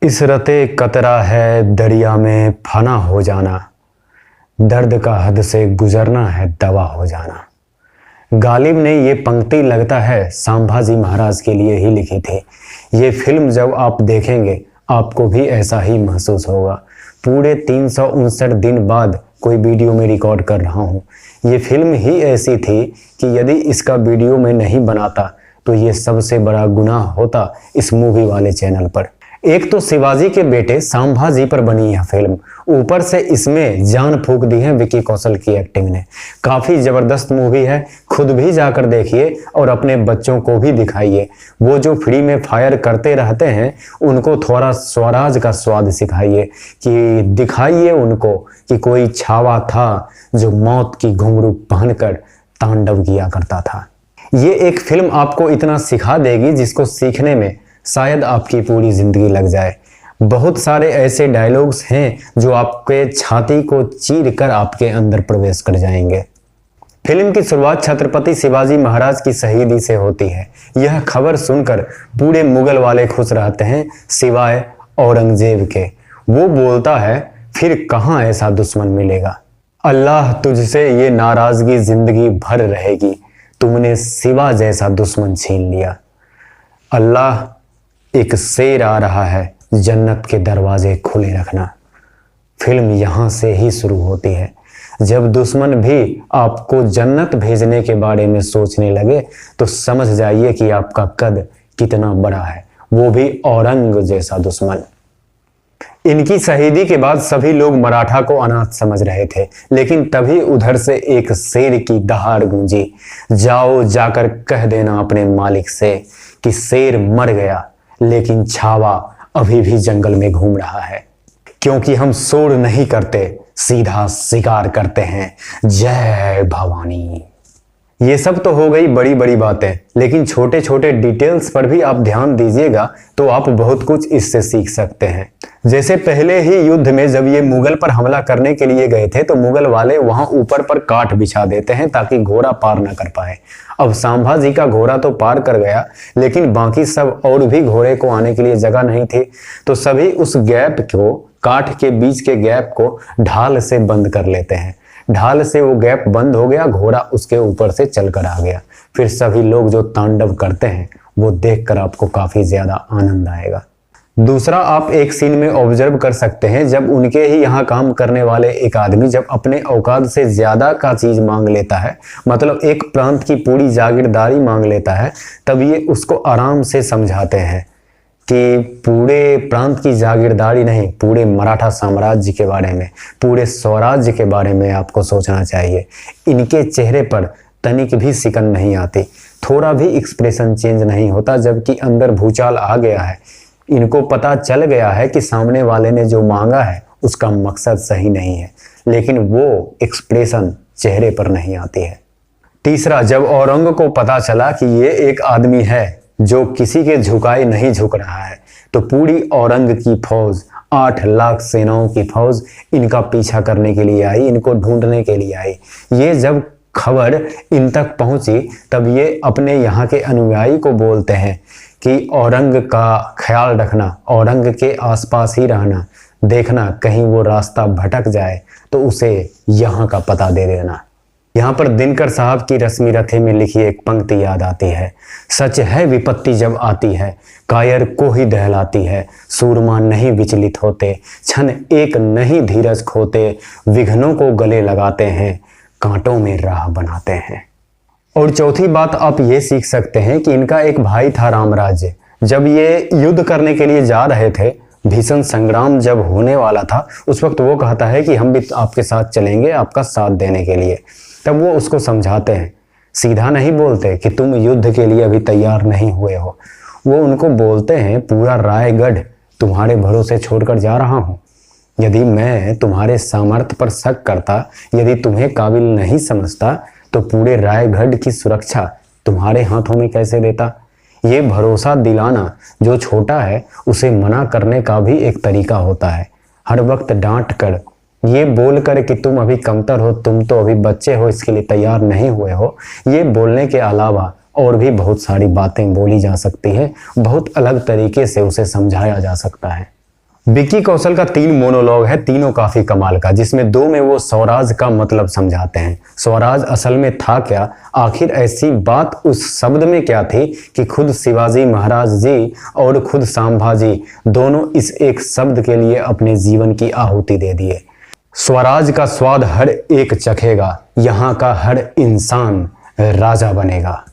इसरते कतरा है दरिया में फना हो जाना, दर्द का हद से गुजरना है दवा हो जाना। गालिब ने ये पंक्ति लगता है संभाजी महाराज के लिए ही लिखी थी। ये फिल्म जब आप देखेंगे आपको भी ऐसा ही महसूस होगा। पूरे 359 दिन बाद कोई वीडियो में रिकॉर्ड कर रहा हूँ। ये फिल्म ही ऐसी थी कि यदि इसका वीडियो मैं नहीं बनाता तो ये सबसे बड़ा गुनाह होता इस मूवी वाले चैनल पर। एक तो शिवाजी के बेटे संभाजी पर बनी यह फिल्म, ऊपर से इसमें जान फूंक दी है विकी कौशल की एक्टिंग ने। काफी जबरदस्त मूवी है, खुद भी जाकर देखिए और अपने बच्चों को भी दिखाइए। वो जो फ्री में फायर करते रहते हैं उनको थोड़ा स्वराज का स्वाद सिखाइए, कि दिखाइए उनको कि कोई छावा था जो मौत की घुंघरू पहनकर तांडव किया करता था। ये एक फिल्म आपको इतना सिखा देगी जिसको सीखने में शायद आपकी पूरी जिंदगी लग जाए। बहुत सारे ऐसे डायलॉग्स हैं जो आपके छाती को चीर कर आपके अंदर प्रवेश कर जाएंगे। फिल्म की शुरुआत छत्रपति शिवाजी महाराज की शहीदी से होती है। यह खबर सुनकर पूरे मुगल वाले खुश रहते हैं सिवाय औरंगजेब के। वो बोलता है फिर कहाँ ऐसा दुश्मन मिलेगा, अल्लाह तुझसे ये नाराजगी जिंदगी भर रहेगी, तुमने शिवा जैसा दुश्मन छीन लिया। अल्लाह एक शेर आ रहा है, जन्नत के दरवाजे खुले रखना। फिल्म यहाँ से ही शुरू होती है। जब दुश्मन भी आपको जन्नत भेजने के बारे में सोचने लगे तो समझ जाइए कि आपका कद कितना बड़ा है, वो भी औरंग जैसा दुश्मन। इनकी शहीदी के बाद सभी लोग मराठा को अनाथ समझ रहे थे, लेकिन तभी उधर से एक शेर की दहाड़ गूंजी। जाओ जाकर कह देना अपने मालिक से कि शेर मर गया लेकिन छावा अभी भी जंगल में घूम रहा है, क्योंकि हम शोर नहीं करते, सीधा शिकार करते हैं। जय भवानी। ये सब तो हो गई बड़ी बड़ी बातें, लेकिन छोटे छोटे डिटेल्स पर भी आप ध्यान दीजिएगा तो आप बहुत कुछ इससे सीख सकते हैं। जैसे पहले ही युद्ध में जब ये मुगल पर हमला करने के लिए गए थे तो मुगल वाले वहां ऊपर पर काठ बिछा देते हैं ताकि घोड़ा पार ना कर पाए। अब संभाजी का घोड़ा तो पार कर गया, लेकिन बाकी सब और भी घोड़े को आने के लिए जगह नहीं थी, तो सभी उस गैप को, काठ के बीच के गैप को ढाल से बंद कर लेते हैं। ढाल से वो गैप बंद हो गया, घोड़ा उसके ऊपर से चलकर आ गया। फिर सभी लोग जो तांडव करते हैं वो देखकर आपको काफी ज्यादा आनंद आएगा। दूसरा, आप एक सीन में ऑब्जर्व कर सकते हैं जब उनके ही यहाँ काम करने वाले एक आदमी जब अपने औकात से ज्यादा का चीज मांग लेता है, मतलब एक प्रांत की पूरी जागीरदारी मांग लेता है, तब ये उसको आराम से समझाते हैं कि पूरे प्रांत की जागीरदारी नहीं, पूरे मराठा साम्राज्य के बारे में, पूरे स्वराज्य के बारे में आपको सोचना चाहिए। इनके चेहरे पर तनिक भी सिकन नहीं आती, थोड़ा भी एक्सप्रेशन चेंज नहीं होता, जबकि अंदर भूचाल आ गया है। इनको पता चल गया है कि सामने वाले ने जो मांगा है उसका मकसद सही नहीं है, लेकिन वो एक्सप्रेशन चेहरे पर नहीं आती है। तीसरा, जब औरंग को पता चला कि ये एक आदमी है जो किसी के झुकाए नहीं झुक रहा है, तो पूरी औरंग की फौज, 8 लाख सेनाओं की फौज इनका पीछा करने के लिए आई, इनको ढूंढने के लिए आई। ये जब खबर इन तक पहुंची तब ये अपने यहाँ के अनुयायी को बोलते हैं कि औरंग का ख्याल रखना, औरंग के आसपास ही रहना, देखना कहीं वो रास्ता भटक जाए तो उसे यहाँ का पता दे देना। यहाँ पर दिनकर साहब की रश्मि रथे में लिखी एक पंक्ति याद आती है, सच है विपत्ति जब आती है, कायर को ही दहलाती है, सूरमा नहीं विचलित होते, क्षण एक नहीं धीरज खोते, विघ्नों को गले लगाते हैं, कांटों में राह बनाते हैं। और चौथी बात आप ये सीख सकते हैं कि इनका एक भाई था रामराज्य। जब ये युद्ध करने के लिए जा रहे थे, भीषण संग्राम जब होने वाला था, उस वक्त वो कहता है कि हम भी आपके साथ चलेंगे आपका साथ देने के लिए। तब वो उसको समझाते हैं, सीधा नहीं बोलते कि तुम युद्ध के लिए अभी तैयार नहीं हुए हो। वो उनको बोलते हैं पूरा रायगढ़ तुम्हारे भरोसे छोड़कर जा रहा हूँ। यदि मैं तुम्हारे सामर्थ्य पर शक करता, यदि तुम्हें काबिल नहीं समझता, तो पूरे रायगढ़ की सुरक्षा तुम्हारे हाथों में कैसे देता। ये भरोसा दिलाना जो छोटा है उसे मना करने का भी एक तरीका होता है। हर वक्त डांट कर, ये बोल कर कि तुम अभी कमतर हो, तुम तो अभी बच्चे हो, इसके लिए तैयार नहीं हुए हो, ये बोलने के अलावा और भी बहुत सारी बातें बोली जा सकती है, बहुत अलग तरीके से उसे समझाया जा सकता है। विक्की कौशल का 3 मोनोलॉग है, तीनों काफी कमाल का, जिसमें 2 में वो स्वराज का मतलब समझाते हैं। स्वराज असल में था क्या, आखिर ऐसी बात उस शब्द में क्या थी कि खुद शिवाजी महाराज जी और खुद संभाजी दोनों इस एक शब्द के लिए अपने जीवन की आहुति दे दिए। स्वराज का स्वाद हर एक चखेगा, यहाँ का हर इंसान राजा बनेगा।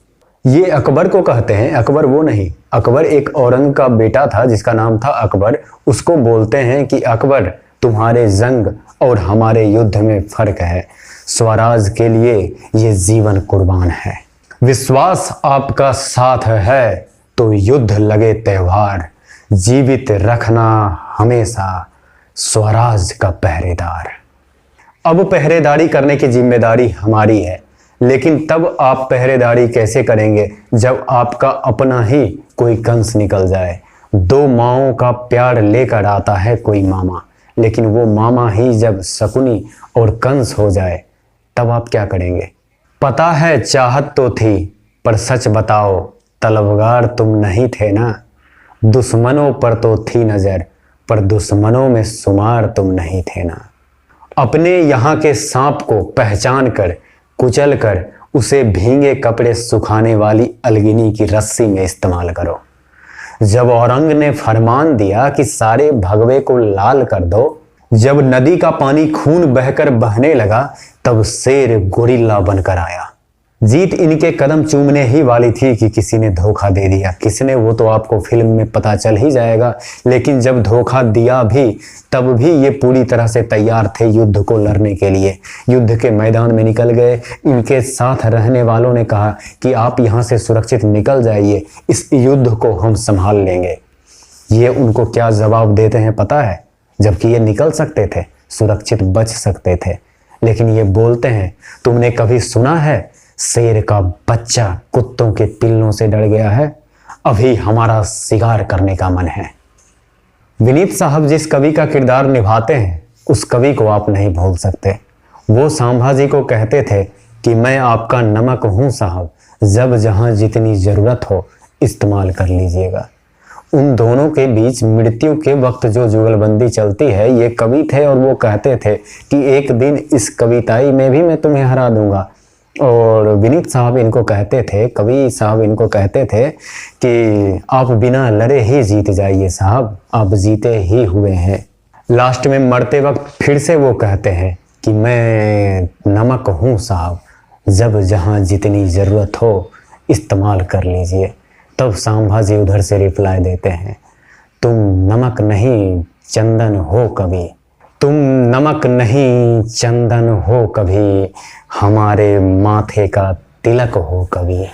ये अकबर को कहते हैं, अकबर वो नहीं, अकबर एक औरंग का बेटा था जिसका नाम था अकबर। उसको बोलते हैं कि अकबर, तुम्हारे जंग और हमारे युद्ध में फर्क है, स्वराज के लिए ये जीवन कुर्बान है। विश्वास आपका साथ है तो युद्ध लगे त्योहार, जीवित रखना हमेशा स्वराज का पहरेदार। अब पहरेदारी करने की जिम्मेदारी हमारी है, लेकिन तब आप पहरेदारी कैसे करेंगे जब आपका अपना ही कोई कंस निकल जाए। 2 माओं का प्यार लेकर आता है कोई मामा, लेकिन वो मामा ही जब शकुनी और कंस हो जाए तब आप क्या करेंगे। पता है चाहत तो थी, पर सच बताओ तलवार तुम नहीं थे ना। दुश्मनों पर तो थी नजर, पर दुश्मनों में शुमार तुम नहीं थे ना। अपने यहाँ के सांप को पहचान कर कुचल कर उसे भीगे कपड़े सुखाने वाली अलगिनी की रस्सी में इस्तेमाल करो। जब औरंग ने फरमान दिया कि सारे भगवे को लाल कर दो, जब नदी का पानी खून बहकर बहने लगा, तब शेर गोरिल्ला बनकर आया। जीत इनके कदम चूमने ही वाली थी कि किसी ने धोखा दे दिया। किसने, वो तो आपको फिल्म में पता चल ही जाएगा, लेकिन जब धोखा दिया भी तब भी ये पूरी तरह से तैयार थे युद्ध को लड़ने के लिए। युद्ध के मैदान में निकल गए। इनके साथ रहने वालों ने कहा कि आप यहाँ से सुरक्षित निकल जाइए, इस युद्ध को हम संभाल लेंगे। ये उनको क्या जवाब देते हैं पता है, जबकि ये निकल सकते थे, सुरक्षित बच सकते थे, लेकिन ये बोलते हैं, तुमने कभी सुना है शेर का बच्चा कुत्तों के पिल्लों से डर गया है, अभी हमारा शिकार करने का मन है। विनीत साहब जिस कवि का किरदार निभाते हैं उस कवि को आप नहीं भूल सकते। वो संभाजी को कहते थे कि मैं आपका नमक हूं साहब, जब जहां जितनी जरूरत हो इस्तेमाल कर लीजिएगा। उन दोनों के बीच मृत्यु के वक्त जो जुगलबंदी चलती है, ये कवि थे और वो कहते थे कि एक दिन इस कविताई में भी मैं तुम्हें हरा दूंगा। और विनीत साहब इनको कहते थे, कवि साहब इनको कहते थे कि आप बिना लड़े ही जीत जाइए साहब, आप जीते ही हुए हैं। लास्ट में मरते वक्त फिर से वो कहते हैं कि मैं नमक हूँ साहब, जब जहाँ जितनी ज़रूरत हो इस्तेमाल कर लीजिए। तब संभाजी उधर से रिप्लाई देते हैं, तुम नमक नहीं चंदन हो कभी, तुम नमक नहीं चंदन हो कभी, हमारे माथे का तिलक हो कभी।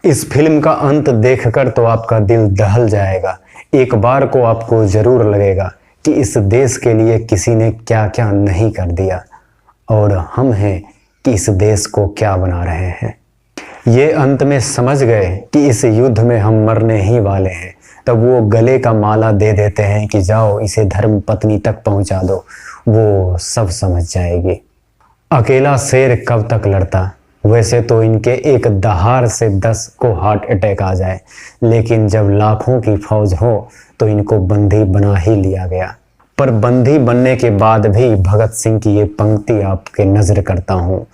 इस फिल्म का अंत देखकर तो आपका दिल दहल जाएगा। एक बार को आपको जरूर लगेगा कि इस देश के लिए किसी ने क्या क्या नहीं कर दिया, और हम हैं कि इस देश को क्या बना रहे हैं। ये अंत में समझ गए कि इस युद्ध में हम मरने ही वाले हैं, तब वो गले का माला दे देते हैं कि जाओ इसे धर्म पत्नी तक पहुंचा दो, वो सब समझ जाएगी। अकेला शेर कब तक लड़ता, वैसे तो इनके एक दहाड़ से 10 को हार्ट अटैक आ जाए, लेकिन जब लाखों की फौज हो तो इनको बंदी बना ही लिया गया। पर बंदी बनने के बाद भी भगत सिंह की ये पंक्ति आपके नजर करता हूँ,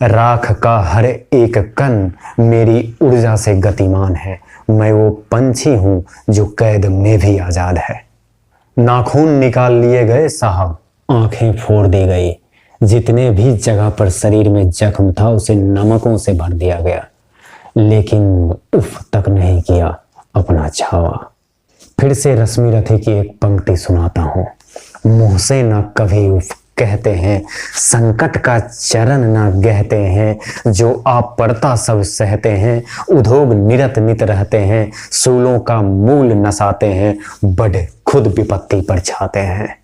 राख का हर एक कण मेरी ऊर्जा से गतिमान है, मैं वो पंछी हूँ जो कैद में भी आजाद है। नाखून निकाल लिए गए साहब, आंखें फोड़ दी गई, जितने भी जगह पर शरीर में जख्म था उसे नमकों से भर दिया गया, लेकिन उफ तक नहीं किया अपना छावा। फिर से रश्मि रथे की एक पंक्ति सुनाता हूँ, मुँह से ना कभी उफ कहते हैं, संकट का चरण ना गहते हैं, जो आप पड़ता सब सहते हैं, उद्योग निरत नित रहते हैं, सूलों का मूल नसाते हैं, बड़ खुद विपत्ति पर छाते हैं।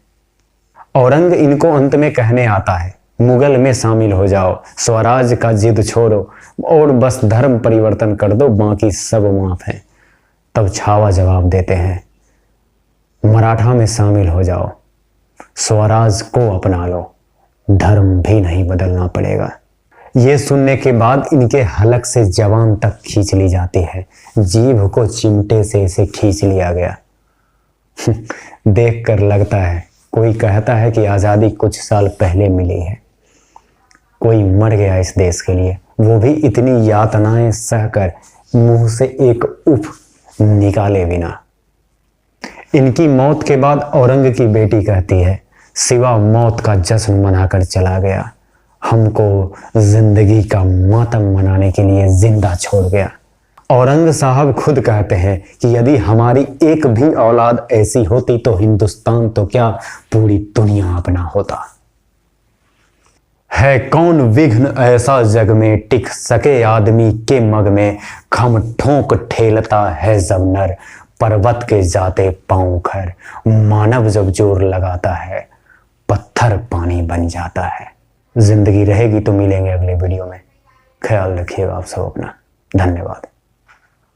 औरंग इनको अंत में कहने आता है, मुगल में शामिल हो जाओ, स्वराज का जिद छोड़ो और बस धर्म परिवर्तन कर दो, बाकी सब माफ है। तब छावा जवाब देते हैं, मराठा में शामिल हो जाओ, स्वराज को अपना लो, धर्म भी नहीं बदलना पड़ेगा। ये सुनने के बाद इनके हलक से जवान तक खींच ली जाती है, जीभ को चिमटे से इसे खींच लिया गया। देख कर लगता है कोई कहता है कि आज़ादी कुछ साल पहले मिली है। कोई मर गया इस देश के लिए, वो भी इतनी यातनाएं सहकर, मुंह से एक उफ निकाले बिना। इनकी मौत के बाद औरंग की बेटी कहती है, सिवा मौत का जश्न मनाकर चला गया, हमको जिंदगी का मातम मनाने के लिए जिंदा छोड़ गया। औरंग साहब खुद कहते हैं कि यदि हमारी एक भी औलाद ऐसी होती तो हिंदुस्तान तो क्या पूरी दुनिया अपना होता। है कौन विघ्न ऐसा जग में, टिक सके आदमी के मग में, खम ठोंक ठेलता है जब नर, पर्वत के जाते पांव खर, मानव जब जोर लगाता है, पत्थर पानी बन जाता है। जिंदगी रहेगी तो मिलेंगे अगले वीडियो में। ख्याल रखिएगा आप सब अपना। धन्यवाद।